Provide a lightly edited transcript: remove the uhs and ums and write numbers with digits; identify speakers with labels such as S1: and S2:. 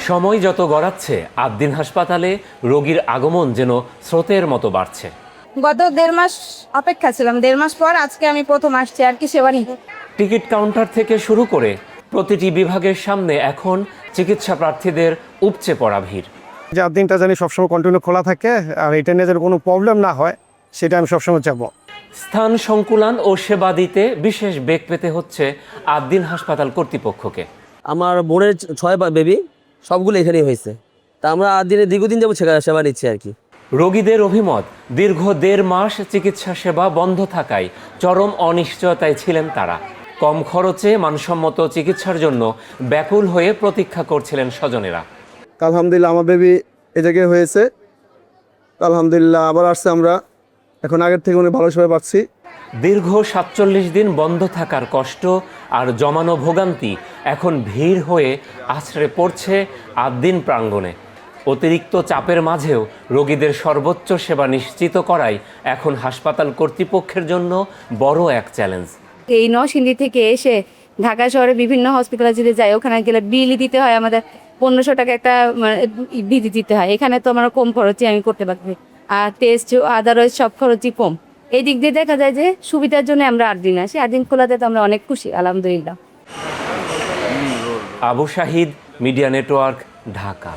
S1: সময় যত গড়াচ্ছে আদ্দিন হাসপাতালে রোগীর আগমন যেন স্রোতের মতো বাড়ছে।
S2: গত 1.5 মাস অপেক্ষা ছিলাম, 1.5 মাস পর আজকে আমি প্রথম আসছি আর কি সেবা নিতে।
S1: টিকিট কাউন্টার থেকে শুরু করে প্রতিটি বিভাগের সামনে এখন চিকিৎসা প্রার্থীদের উপচে পড়া ভিড়।
S3: যে দিনটা জানি সবসময় কন্টিনিউ খোলা থাকে আর এটা নিয়ে যেন কোনো প্রবলেম না হয় সেটা আমি সবসময় চাবো।
S1: স্থান সংকুলান ও সেবা দিতে বিশেষ বেগ পেতে হচ্ছে আদ্দিন হাসপাতাল কর্তৃপক্ষকে।
S4: আমার বোনের 6 বেবি সবগুলো এখানেই হয়েছে, তা আমরা দীর্ঘদিন যাবো সেবা নিচ্ছি আর কি।
S1: রোগীদের অভিমত, দীর্ঘ 1.5 মাস চিকিৎসা সেবা বন্ধ থাকায় চরম অনিশ্চয়তায় ছিলেন তারা। কম খরচে মানসম্মত চিকিৎসার জন্য ব্যাকুল হয়ে প্রতীক্ষা করছিলেন স্বজনেরা।
S3: আলহামদুলিল্লাহ আমার বেবি এই জায়গায় হয়েছে, আলহামদুলিল্লাহ আবার আসছে, আমরা এখন আগের থেকে অনেক ভালো সেবা পাচ্ছি।
S1: দীর্ঘ 47 দিন বন্ধ থাকার কষ্ট আর জমানো ভোগান্তি এখন ভিড় হয়ে আছড়ে পড়ছে আদ্দিন প্রাঙ্গণে। অতিরিক্ত চাপের মাঝেও রোগীদের সর্বোচ্চ সেবা নিশ্চিত করাই এখন হাসপাতাল কর্তৃপক্ষের জন্য বড় এক চ্যালেঞ্জ।
S2: এই নরসিংদী থেকে এসে ঢাকা শহরে বিভিন্ন হসপিটালে যদি যাই, ওখানে গেলে বিল দিতে হয় আমাদের 1500 টাকা একটা বিল দিতে হয়। এখানে তো আমরা কম খরচে আমি করতে পারছি, আর টেস্ট আদারওয়াইজ সব খরচই কম। এই দিক দিয়ে দেখা যায় যে সুবিধার জন্য আমরা 8 দিন আসি। 8 দিন খোলাতে তো আমরা অনেক খুশি, আলহামদুলিল্লাহ।
S1: Abu Shahid, media network, Dhaka.